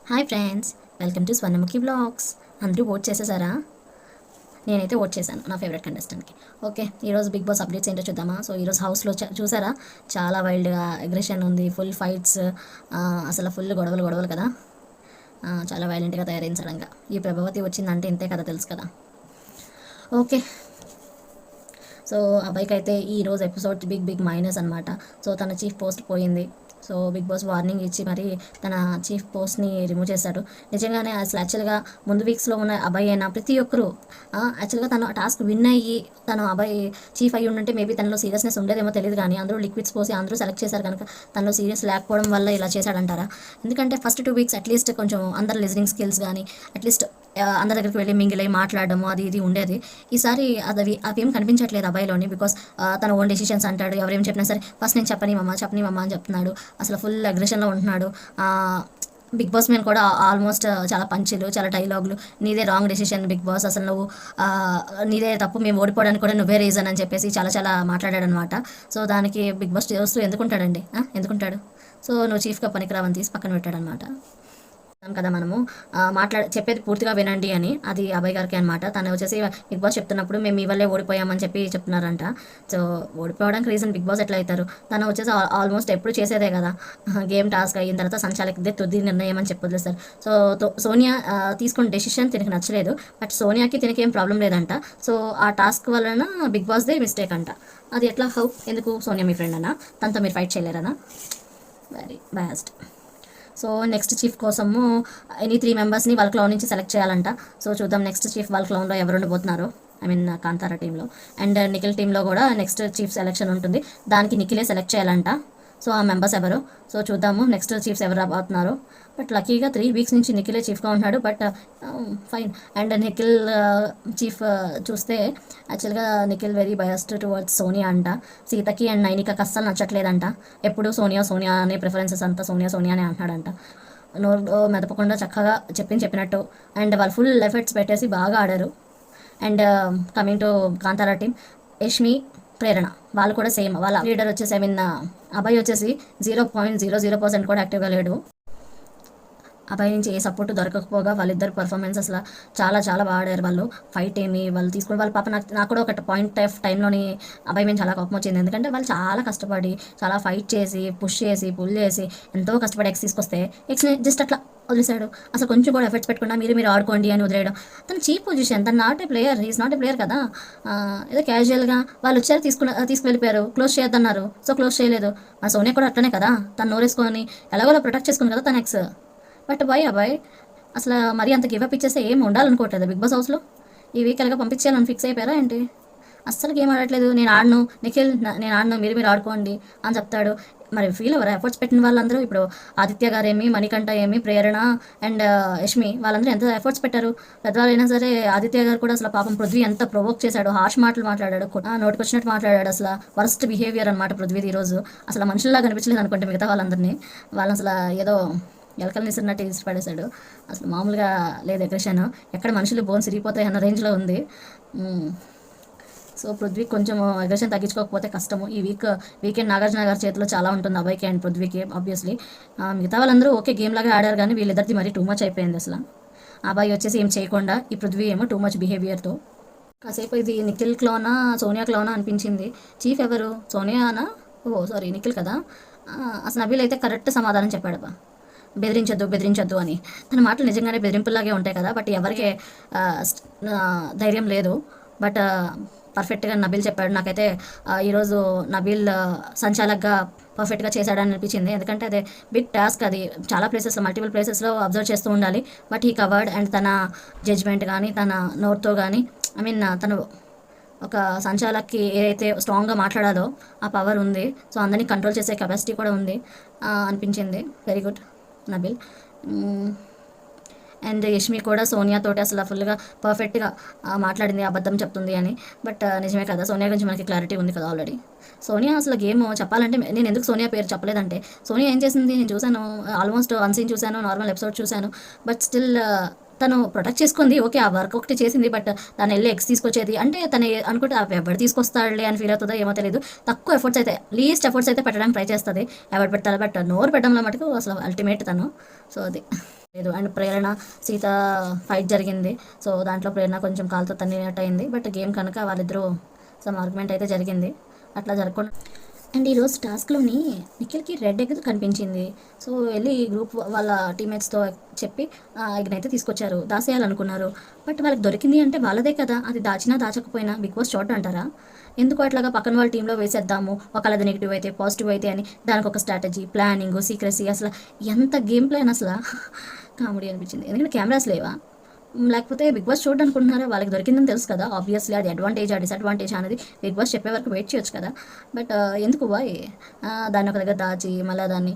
Hi friends, welcome to Swarnamukhi blogs. అందరూ vote చేసేసారా? నేనైతే ఓట్ చేశాను నా ఫేవరెట్ కంటెస్టెంట్కి. ఓకే, ఈరోజు బిగ్ బాస్ అప్డేట్స్ ఏంటో చూద్దామా. సో ఈరోజు హౌస్లో చూసారా, చాలా వైల్డ్గా అగ్రెషన్ ఉంది, ఫుల్ ఫైట్స్, అసలు ఫుల్ గొడవలు గొడవలు కదా. చాలా వైలెంట్గా తయారైంది సడన్గా. ఈ ప్రభావతి వచ్చిందంటే ఇంతే కదా, తెలుసు కదా. ఓకే, సో అబ్బాయికి అయితే ఈరోజు ఎపిసోడ్ బిగ్ మైనస్ అనమాట. సో తన చీఫ్ పోస్ట్ పోయింది. సో బిగ్ బాస్ వార్నింగ్ ఇచ్చి మరి తన చీఫ్ పోస్ట్ని రిమూవ్ చేశాడు. నిజంగానే అసలు యాక్చువల్గా ముందు వీక్స్లో ఉన్న అబ్బాయి అయినా ప్రతి ఒక్కరు యాక్చువల్గా తను టాస్క్ విన్ అయ్యి తను అబ్బాయి చీఫ్ అయ్యి ఉంటే మేబీ తనలో సీరియస్నెస్ ఉండేదేమో తెలియదు, కానీ అందరూ లిక్విడ్స్ పోసి అందరూ సెలెక్ట్ చేశారు కనుక తనలో సీరియస్ లేకపోవడం వల్ల ఇలా చేశాడంటారా? ఎందుకంటే ఫస్ట్ 2 వీక్స్ అట్లీస్ట్ కొంచెం అందరు లిజనింగ్ స్కిల్స్ కానీ అట్లీస్ట్ అందరి దగ్గరికి వెళ్ళి మింగిల్ అయ్యి మాట్లాడము అది ఇది ఉండేది. ఈసారి అవేం కనిపించట్లేదు అబ్బాయిలోని. బికాస్ తన ఓన్ డెసిషన్స్ అంటాడు, ఎవరేం చెప్పినా సరే ఫస్ట్ నేను చెప్పని మమ్మ అని చెప్తున్నాడు. అసలు ఫుల్ అగ్రెషన్లో ఉంటున్నాడు. బిగ్ బాస్ మీద కూడా ఆల్మోస్ట్ చాలా పంచులు, చాలా డైలాగులు, నీదే రాంగ్ డెసిషన్ బిగ్ బాస్, అసలు నువ్వు నీదే తప్పు, మేము ఓడిపోవడానికి కూడా నువ్వే రీజన్ అని చెప్పేసి చాలా మాట్లాడాడు అనమాట. సో దానికి బిగ్ బాస్ చూస్తూ ఎందుకుంటాడండి, ఎందుకుంటాడు? సో నువ్వు చీఫ్గా పనికిరావని తీసి పక్కన పెట్టాడనమాట కదా. మనము చెప్పేది పూర్తిగా వినండి అని, అది అభయ్ గారికి అనమాట. తను వచ్చేసి బిగ్ బాస్ చెప్తున్నప్పుడు మేము మీ వల్లే ఓడిపోయామని చెప్పి చెప్తున్నారంట. సో ఓడిపోవడానికి రీజన్ బిగ్ బాస్ ఎట్లా అవుతారు? తను వచ్చేసి ఆల్మోస్ట్ ఎప్పుడు చేసేదే కదా, గేమ్ టాస్క్ అయిన తర్వాత సంచాలకుదే తుది నిర్ణయం అని చెప్పొద్దు సార్. సో సోనియా తీసుకున్న డెసిషన్ తినకి నచ్చలేదు, బట్ సోనియాకి తినకి ఏం ప్రాబ్లం లేదంట. సో ఆ టాస్క్ వలన బిగ్ బాస్దే మిస్టేక్ అంట. అది ఎట్లా, హౌ, ఎందుకు? సోనియా మీ ఫ్రెండ్ అన్నా, తనతో మీరు ఫైట్ చేయలేరనా? Very best. So next chief కోసము ఎనీ 3 మెంబర్స్ని వాళ్ళ క్లౌన్ నుంచి సెలెక్ట్ చేయాలంట. సో చూద్దాం నెక్స్ట్ చీఫ్ వాళ్ళ క్లౌన్లో ఎవరు ఉండబోతున్నారో. ఐ మీన్ కాంతారా టీంలో. అండ్ నిఖిల్ టీంలో కూడా నెక్స్ట్ చీఫ్ సెలెక్షన్ ఉంటుంది, దానికి నిఖిలే సెలెక్ట్ చేయాలంట. సో ఆ మెంబర్స్ ఎవరు? సో చూద్దాము నెక్స్ట్ చీఫ్స్ ఎవరు రాబోతున్నారు. బట్ లక్కీగా 3 వీక్స్ నుంచి నిఖిలే చీఫ్గా ఉంటున్నాడు. But fine. And Nikhil chief చూస్తే యాక్చువల్గా Nikhil very biased towards Sonia అంట. సీతకి అండ్ నైనికకి అస్సలు నచ్చట్లేదంట. ఎప్పుడు సోనియా అనే ప్రిఫరెన్సెస్ అంతా సోనియా అనే అంటున్నాడంట. నోరు మెదపకుండా చక్కగా చెప్పినట్టు అండ్ వాళ్ళు ఫుల్ ఎఫర్ట్స్ పెట్టేసి బాగా ఆడారు. And coming to Kantara team, Yashmi, Prerana వాళ్ళు కూడా సేమ్. వాళ్ళ లీడర్ వచ్చేసి ఐ మీన్ అబ్బాయి వచ్చేసి 0.00% కూడా యాక్టివ్గా లేడు. అబ్బాయి నుంచి ఏ సపోర్ట్ దొరకకపోగా వాళ్ళిద్దరు పర్ఫార్మెన్స్ అసలు చాలా బాగా ఆడారు. వాళ్ళు ఫైట్ ఏమి వాళ్ళు తీసుకుని వాళ్ళ పాప నాకు కూడా ఒక పాయింట్ ఆఫ్ టైంలోని అబ్బాయి మేము చాలా కోపం వచ్చింది. ఎందుకంటే వాళ్ళు చాలా కష్టపడి చాలా ఫైట్ చేసి పుష్ చేసి పుల్ చేసి ఎంతో కష్టపడి ఎక్స్ తీసుకొస్తే ఎక్స్ని జస్ట్ అట్లా వదిలేశాడు. అసలు కొంచెం కూడా ఎఫర్ట్స్ పెట్టకుండా మీరు ఆడుకోండి అని వదిలేయడం. తను చీప్ పొజిషన్, తను not a player, he's not a player కదా. ఏదో క్యాజువల్గా వాళ్ళు వచ్చారు తీసుకువెళ్ళిపోయారు, క్లోజ్ చేయొద్దన్నారు. సో క్లోజ్ చేయలేదు. మా సోనియా కూడా అట్లనే కదా, తను నోరేసుకొని ఎలాగోలా ప్రొటెక్ట్ చేసుకుంది కదా తన ఎక్స్. బట్ అబ్బాయి అసలు మరీ అంత గివప్ ఇచ్చేస్తే ఏం ఉండాలనుకోవట్లేదు బిగ్ బాస్ హౌస్లో. ఈ వీక్ ఎలాగ పంపించేయాలని ఫిక్స్ అయిపోయారా ఏంటి? అస్సలు గేమ్ ఆడట్లేదు. నేను ఆడను నిఖిల్, నేను ఆడను, మీరు ఆడుకోండి అని చెప్తాడు. మరి ఫీల్ అవ్వరా ఎఫర్ట్స్ పెట్టిన వాళ్ళందరూ? ఇప్పుడు ఆదిత్య గారేమి, మణికంఠ ఏమి, ప్రేరణ అండ్ యష్మి వాళ్ళందరూ ఎంత ఎఫర్ట్స్ పెట్టారు. పెద్దవాళ్ళైనా సరే ఆదిత్య గారు కూడా అసలు పాపం పృథ్వీ ఎంత ప్రొవోక్ చేశాడు, హార్ష్ మాటలు మాట్లాడాడు, నోటికి వచ్చినట్టు మాట్లాడాడు. అసలు వర్స్ట్ బిహేవియర్ అనమాట పృథ్వీది ఈరోజు. అసలు మనుషుల్లా కనిపించలేదు అనుకుంటే మిగతా వాళ్ళందరినీ. వాళ్ళు అసలు ఏదో ఎలకలు నిసిరినట్టు తీసి పడేశాడు. అసలు మామూలుగా లేదు అగ్రెషన్, ఎక్కడ మనుషులు బోన్స్ ఇరిగిపోతాయి అన్న రేంజ్లో ఉంది. సో పృథ్వీ కొంచెం అగ్రెషన్ తగ్గించుకోకపోతే కష్టము. ఈ వీకెండ్ నాగార్జున గారి చేతిలో చాలా ఉంటుంది అబ్బాయికి అండ్ పృథ్వీకి ఆబ్వియస్లీ. మిగతా వాళ్ళందరూ ఓకే గేమ్ లాగా ఆడారు, కానీ వీళ్ళిద్దరిది మరీ టూ మచ్ అయిపోయింది అసలు. అబ్బాయి వచ్చేసి ఏం చేయకుండా ఈ పృథ్వీ ఏమో టూ మచ్ బిహేవియర్తో. కాసేపు ఇది నిఖిల్ క్లోనా సోనియా క్లోనా అనిపించింది. చీఫ్ ఎవరు? సోనియానా? ఓ సారీ నిఖిల్ కదా. అసలు నబీల్ అయితే కరెక్ట్ సమాధానం చెప్పాడబ్బా, బెదిరించొద్దు అని. తన మాటలు నిజంగానే బెదిరింపులాగే ఉంటాయి కదా, బట్ ఎవరికి ధైర్యం లేదు. బట్ పర్ఫెక్ట్గా నబీల్ చెప్పాడు. నాకైతే ఈరోజు నబీల్ సంచాలక్గా పర్ఫెక్ట్గా చేశాడని అనిపించింది. ఎందుకంటే అదే బిగ్ టాస్క్, అది చాలా ప్లేసెస్లో మల్టిపుల్ ప్లేసెస్లో అబ్జర్వ్ చేస్తూ ఉండాలి. బట్ ఈ కవర్డ్ అండ్ తన జడ్జ్మెంట్ కానీ తన నోట్తో కానీ ఐ మీన్ తను ఒక సంచాలక్కి ఏదైతే స్ట్రాంగ్గా మాట్లాడాలో ఆ పవర్ ఉంది. సో అందరినీ కంట్రోల్ చేసే కెపాసిటీ కూడా ఉంది అనిపించింది. Very good Nabeel. And Yashmi కూడా సోనియాతోటి అసలు ఫుల్గా పర్ఫెక్ట్గా మాట్లాడింది, అబద్ధం చెప్తుంది అని. బట్ నిజమే కదా, సోనియా గురించి మనకి క్లారిటీ ఉంది కదా ఆల్రెడీ. సోనియా అసలు గేమ్ చెప్పాలంటే నేను ఎందుకు సోనియా పేరు చెప్పలేదంటే, సోనియా ఏం చేసింది నేను చూశాను, ఆల్మోస్ట్ వన్ సీన్ చూశాను, నార్మల్ ఎపిసోడ్ చూశాను. బట్ స్టిల్ తను ప్రొటెక్ట్ చేసుకుంది, ఓకే ఆ వర్క్ ఒకటి చేసింది. బట్ తను వెళ్ళి ఎక్స్ తీసుకొచ్చేది అంటే తను అనుకుంటే ఎవరు తీసుకొస్తాడులే అని ఫీల్ అవుతుందో ఏమో తెలియదు. తక్కువ ఎఫర్ట్స్ అయితే లీస్ట్ ఎఫర్ట్స్ అయితే పెట్టడానికి ట్రై చేస్తుంది ఎవరు పెట్టాలి. బట్ నోరు పెట్టడంలో మటుకు అసలు అల్టిమేట్ తను. సో అది లేదు. అండ్ ప్రేరణ సీత ఫైట్ జరిగింది. సో దాంట్లో ప్రేరణ కొంచెం కాలుతో తన్నినట్టు అయింది. బట్ గేమ్ కనుక వాళ్ళిద్దరూ సమ్ ఆర్గ్యుమెంట్ అయితే జరిగింది. అట్లా జరగకుండా అండ్ ఈరోజు టాస్క్లోని నిఖిల్కి రెడ్ ఎగ్ కనిపించింది. సో వెళ్ళి గ్రూప్ వాళ్ళ టీమేట్స్తో చెప్పి ఎగ్ని అయితే తీసుకొచ్చారు, దాసేయాలనుకున్నారు. బట్ వాళ్ళకి దొరికింది అంటే వాళ్ళదే కదా, అది దాచినా దాచకపోయినా బిగ్ బాస్ షాట్ అంటారా? ఎందుకు అట్లాగా పక్కన వాళ్ళ టీంలో వేసేద్దాము, ఒకవేళ అది నెగిటివ్ అయితే పాజిటివ్ అయితే అని దానికి ఒక స్ట్రాటజీ, ప్లానింగ్, సీక్రసీ, అసలు ఎంత గేమ్ ప్లాన్ అసలు కామెడీ అనిపించింది. ఎందుకంటే కెమెరాస్ లేవా, లేకపోతే బిగ్ బాస్ చూడడం అనుకుంటున్నారా? వాళ్ళకి దొరికిందని తెలుసు కదా, ఆబ్వియస్లీ అది అడ్వాంటేజ్ ఆ డిసడ్వాంటేజ్ అనేది బిగ్ బాస్ చెప్పే వరకు వెయిట్ చేయొచ్చు కదా. బట్ ఎందుకు బాయ్ దాన్ని ఒక దగ్గర దాచి మళ్ళీ దాన్ని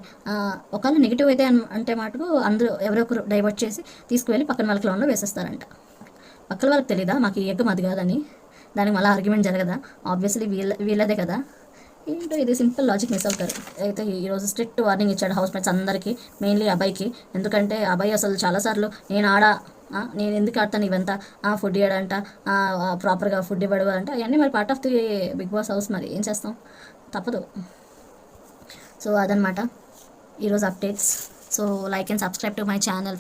ఒకవేళ నెగిటివ్ అయితే అంటే మటుకు అందరూ ఎవరో ఒకరు డైవర్ట్ చేసి తీసుకువెళ్ళి పక్కన వాళ్ళ క్లౌన్లో వేసేస్తారంట. పక్కన వాళ్ళకి తెలీదా మాకు ఈ ఎగ్ మాది కాదని? దానికి మళ్ళీ ఆర్గ్యుమెంట్ జరగదా? ఆబ్వియస్లీ వీళ్ళదే కదా. ఏంటో ఇది సింపుల్ లాజిక్ మిస్ అవుతారు. అయితే ఈరోజు స్ట్రిక్ట్ వార్నింగ్ ఇచ్చాడు హౌస్ మేట్స్ అందరికీ, మెయిన్లీ అబ్బాయికి. ఎందుకంటే అబ్బాయి అసలు చాలాసార్లు నేను ఆడా, నేను ఎందుకు ఆడతాను ఇవంతా, ఫుడ్ ఇవ్వడంట, ప్రాపర్గా ఫుడ్ ఇవ్వడు అంట, అవన్నీ మరి part of the Bigg Boss house, మరి ఏం చేస్తాం, తప్పదు. సో అదనమాట ఈరోజు updates. So like and subscribe to my channel.